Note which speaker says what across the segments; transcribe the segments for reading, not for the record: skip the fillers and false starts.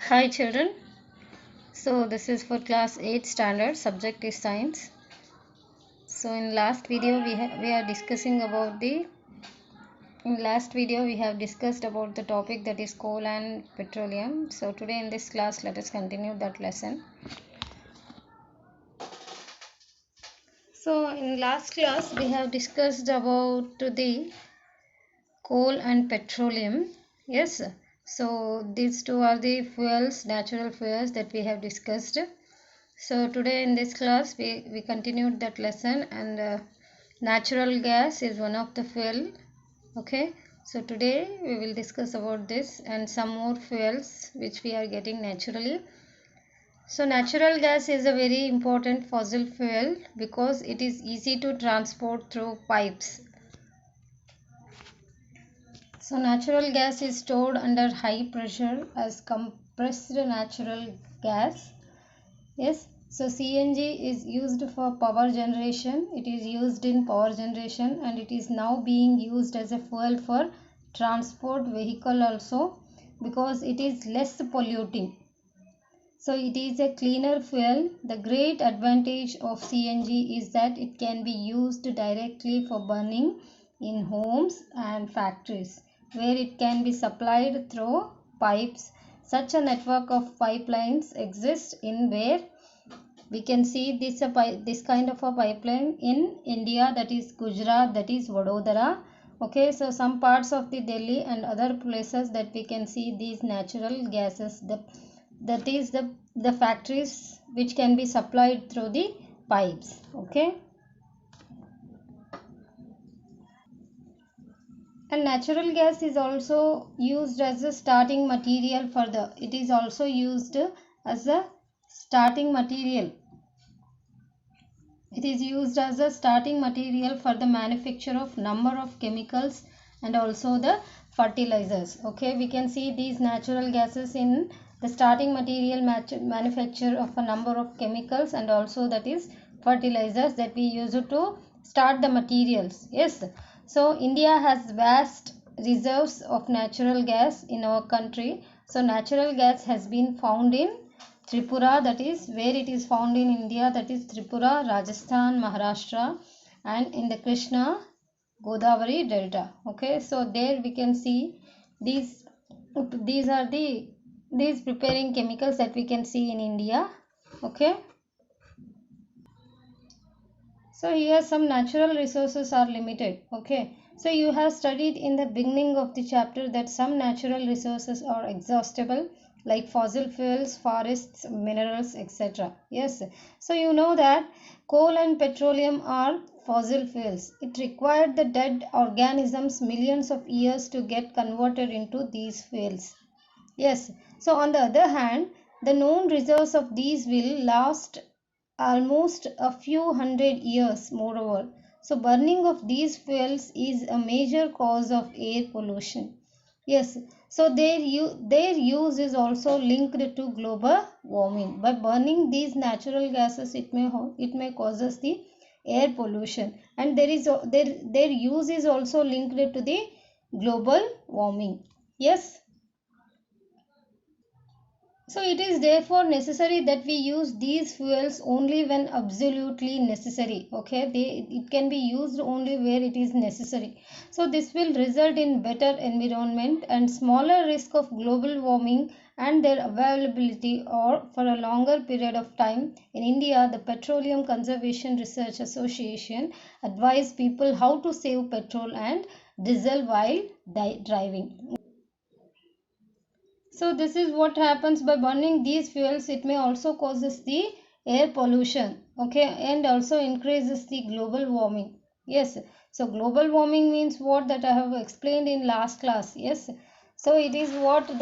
Speaker 1: Hi children, so this is for class 8 standard, subject is science. So in last video we are discussing about we have discussed about the topic that is coal and petroleum. So today in this class let us continue that lesson. So in last class we have discussed about the coal and petroleum. Yes, so these two are the fuels, natural fuels that we have discussed. So today in this class we continued that lesson, and natural gas is one of the fuel. Okay, so today we will discuss about this and some more fuels which we are getting naturally. So natural gas is a very important fossil fuel because it is easy to transport through pipes. So natural gas is stored under high pressure as compressed natural gas. Yes, so CNG is used for power generation. It is used in power generation and it is now being used as a fuel for transport vehicle also because it is less polluting. So it is a cleaner fuel. The great advantage of CNG is that it can be used directly for burning in homes and factories where it can be supplied through pipes. Such a network of pipelines exists in where we can see this kind of a pipeline in India, that is Gujarat, that is Vadodara. Okay, so some parts of the Delhi and other places that we can see these natural gases, that is the factories which can be supplied through the pipes. Okay, and natural gas is also used as a starting material for the it is also used as a starting material. It is used as a starting material for the manufacture of number of chemicals and also the fertilizers. Okay, we can see these natural gases in the starting material manufacture of a number of chemicals and also that is fertilizers that we use to start the materials. Yes, so India has vast reserves of natural gas in our country. So natural gas has been found in Tripura, that is where it is found in India, that is Tripura, Rajasthan, Maharashtra, and in the Krishna Godavari Delta. Okay, so there we can see these these are these preparing chemicals that we can see in India. Okay, so here some natural resources are limited. Okay, so you have studied in the beginning of the chapter that some natural resources are exhaustible like fossil fuels, forests, minerals, etc. Yes, so you know that coal and petroleum are fossil fuels. It required the dead organisms millions of years to get converted into these fuels. Yes, so on the other hand, the known reserves of these will last almost a few hundred years moreover. So burning of these fuels is a major cause of air pollution. Yes, so their use is also linked to global warming. By burning these natural gases, it may causes the air pollution, and their use is also linked to the global warming. Yes. So it is therefore necessary that we use these fuels only when absolutely necessary. Okay, it can be used only where it is necessary. So this will result in better environment and smaller risk of global warming and their availability or for a longer period of time. In India, the Petroleum Conservation Research Association advised people how to save petrol and diesel while driving. So this is what happens by burning these fuels. It may also causes the air pollution, okay, and also increases the global warming. Yes, so global warming means what, that I have explained in last class. Yes, so it is what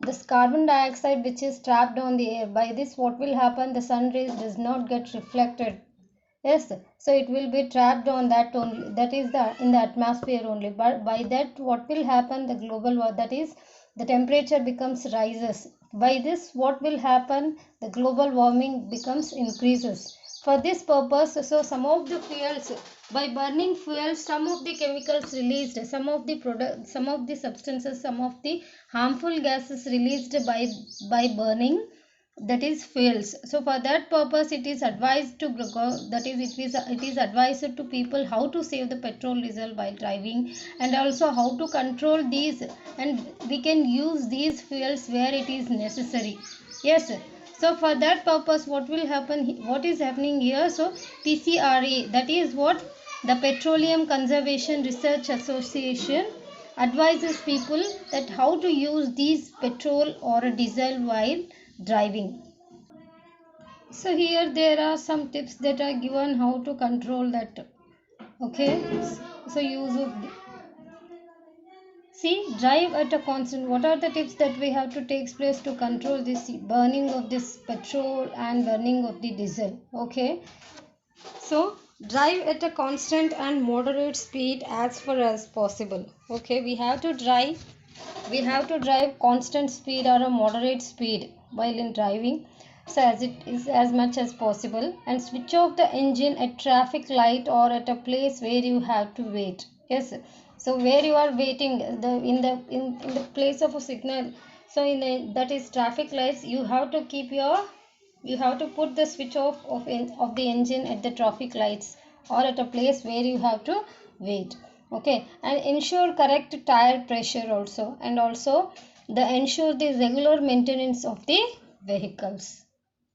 Speaker 1: this carbon dioxide which is trapped on the air. By this what will happen, the sun rays does not get reflected. Yes, so it will be trapped on that only, that is the in the atmosphere only. But by that what will happen, the global that is the temperature becomes rises. By this what will happen, the global warming becomes increases. For this purpose, so some of the fuels, by burning fuels, some of the chemicals released, some of the substances, some of the harmful gases released by burning, that is fuels. So for that purpose, it is advised to it is advised to people how to save the petrol diesel while driving, and also how to control these, and we can use these fuels where it is necessary. Yes. So for that purpose, what is happening here? So PCRA, that is what the Petroleum Conservation Research Association advises people that how to use these petrol or diesel while driving. So here there are some tips that are given how to control that. Okay, so use of see, drive at a constant. What are the tips that we have to take place to control this burning of this petrol and burning of the diesel? Okay, so drive at a constant and moderate speed as far as possible. Okay, we have to drive constant speed or a moderate speed while in driving, so as it is as much as possible, and switch off the engine at traffic light or at a place where you have to wait. Yes, so where you are waiting, in the place of a signal, so that is traffic lights, you have to put the switch off of the engine at the traffic lights or at a place where you have to wait. Okay, and ensure correct tire pressure also, and also ensure the regular maintenance of the vehicles.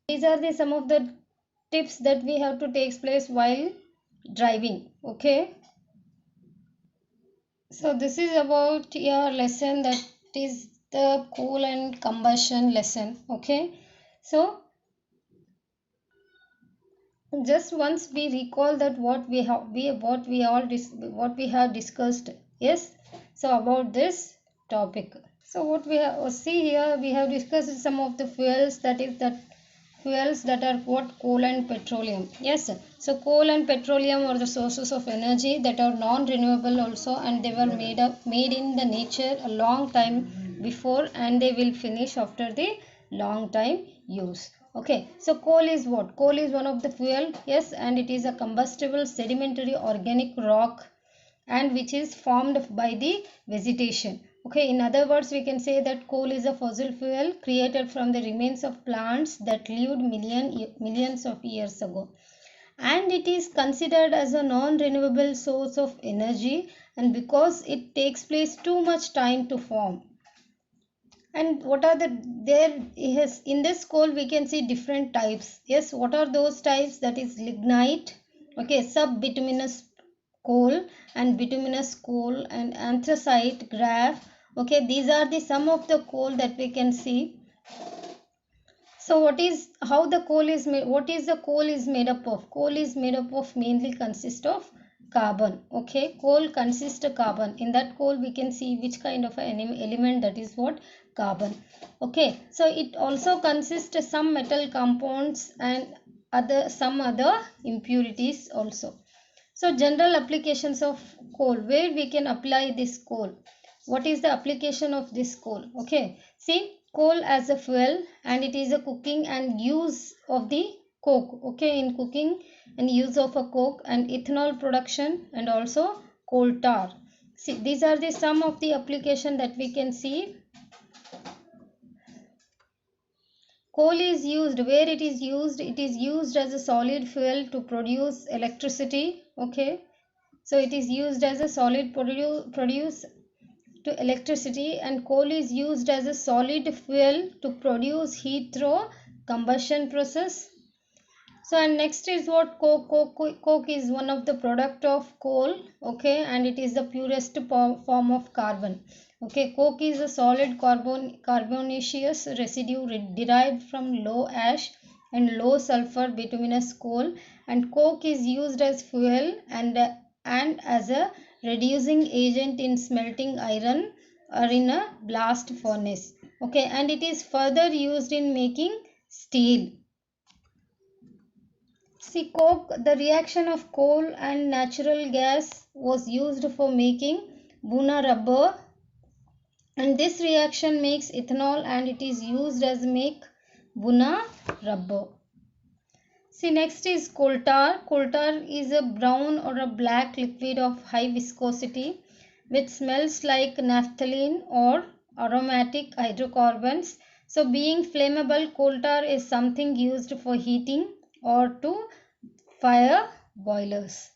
Speaker 1: These are the some of the tips that we have to take place while driving. Okay, so this is about your lesson, that is the coal and combustion lesson. Okay, so just once we recall that what we have discussed. Yes, so about this topic, so what we have see here, we have discussed some of the fuels, fuels that are what coal and petroleum. Yes, so coal and petroleum are the sources of energy that are non-renewable also, and they were made in the nature a long time before, and they will finish after the long time use. Okay, so coal is what? Coal is one of the fuel, yes, and it is a combustible sedimentary organic rock, and which is formed by the vegetation. Okay, in other words, we can say that coal is a fossil fuel created from the remains of plants that lived millions of years ago, and it is considered as a non-renewable source of energy, and because it takes place too much time to form. And what are the there is in this coal, we can see different types. Yes, what are those types? That is lignite, okay, subbituminous coal, and bituminous coal, and anthracite, graph. Okay, these are the some of the coal that we can see. So what is how the coal is made? What is the coal is made up of? Coal is made up of mainly consist of carbon. Okay, coal consists of carbon. In that coal we can see which kind of an element, that is what? Carbon. Okay, so it also consists of some metal compounds and some other impurities also. So general applications of coal, where we can apply this coal. What is the application of this coal? Okay, see, coal as a fuel, and it is a cooking and use of the coke. Okay, in cooking and use of a coke, and ethanol production, and also coal tar. See, these are the some of the application that we can see. Coal is used, where it is used as a solid fuel to produce electricity. Okay, so it is used as a solid produce to electricity, and coal is used as a solid fuel to produce heat through combustion process. So and next is what? Coke is one of the product of coal. Okay, and it is the purest form of carbon. Okay, coke is a solid carbonaceous residue derived from low ash and low sulfur bituminous coal, and coke is used as fuel and as a reducing agent in smelting iron or in a blast furnace. Okay, and it is further used in making steel. See, coke, the reaction of coal and natural gas was used for making Buna rubber, and this reaction makes ethanol, and it is used as make Buna rubber. See, next is coal tar. Coal tar is a brown or a black liquid of high viscosity which smells like naphthalene or aromatic hydrocarbons. So being flammable, coal tar is something used for heating or to fire boilers.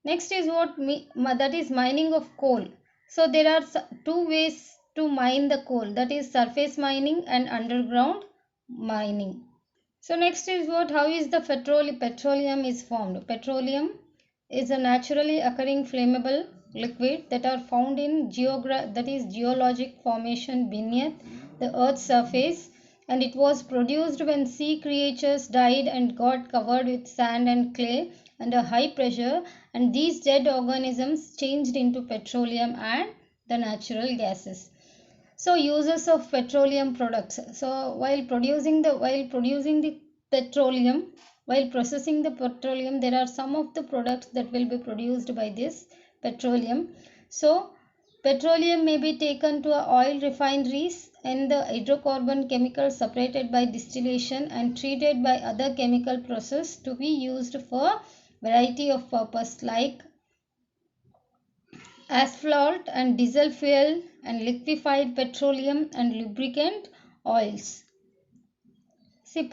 Speaker 1: Next is that is mining of coal. So there are two ways to mine the coal, that is surface mining and underground mining. So next is how is the petroleum is formed. Petroleum is a naturally occurring flammable liquid that are found in geologic formation beneath the earth's surface, and it was produced when sea creatures died and got covered with sand and clay under high pressure, and these dead organisms changed into petroleum and the natural gases. So uses of petroleum products. So while processing the petroleum, there are some of the products that will be produced by this petroleum. So petroleum may be taken to oil refineries and the hydrocarbon chemicals separated by distillation and treated by other chemical process to be used for variety of purpose like asphalt and diesel fuel and liquefied petroleum and lubricant oils. See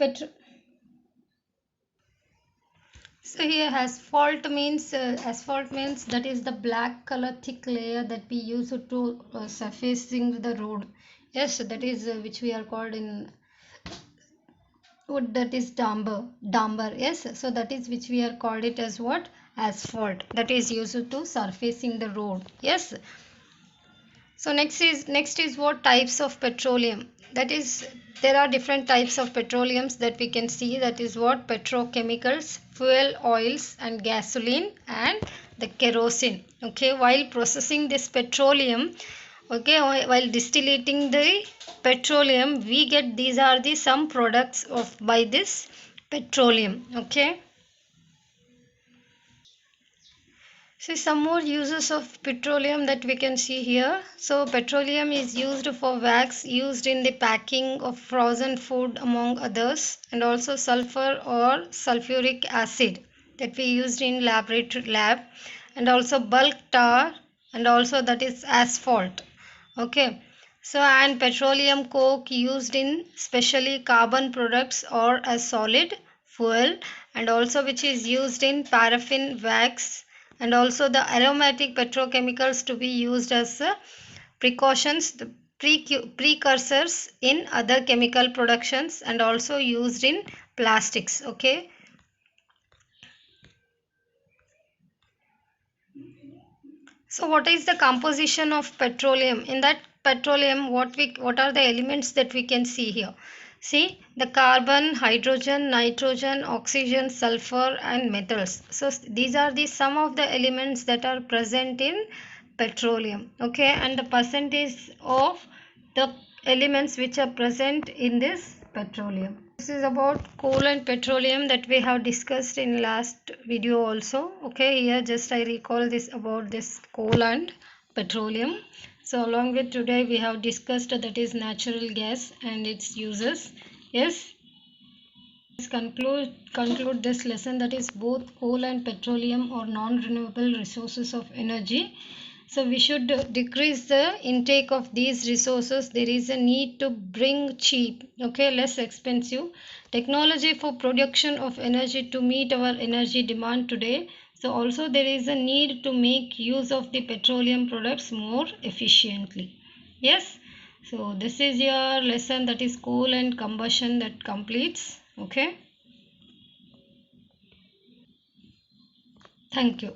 Speaker 1: So here asphalt means that is the black color thick layer that we use to surfacing the road. Yes, that is which we are called in wood, that is damber. Yes, so that is which we are called it as what, asphalt, that is used to surfacing the road. Yes. So next is what types of petroleum. That is, there are different types of petroleums that we can see. That is what, petrochemicals, fuel oils and gasoline and the kerosene. Okay, while processing this petroleum, okay, while distillating the petroleum, we get these are the some products of by this petroleum. Okay. See some more uses of petroleum that we can see here. So petroleum is used for wax used in the packing of frozen food among others, and also sulfur or sulfuric acid that we used in lab, and also bulk tar, and also that is asphalt. Okay. So and petroleum coke used in specially carbon products or as solid fuel, and also which is used in paraffin wax, and also the aromatic petrochemicals to be used as precautions, the precursors in other chemical productions, and also used in plastics. Okay. So what is the composition of petroleum? In that petroleum, what are the elements that we can see here? See the carbon, hydrogen, nitrogen, oxygen, sulfur and metals. So these are the some of the elements that are present in petroleum. Okay, and the percentage of the elements which are present in this petroleum. This is about coal and petroleum that we have discussed in last video also. Okay, here just I recall this about this coal and petroleum. So along with today we have discussed that is natural gas and its uses. Yes. Let's conclude this lesson, that is both coal and petroleum are non-renewable resources of energy. So we should decrease the intake of these resources. There is a need to bring cheap, okay, less expensive technology for production of energy to meet our energy demand today. So also there is a need to make use of the petroleum products more efficiently. Yes. So this is your lesson, that is coal and combustion, that completes. Okay. Thank you.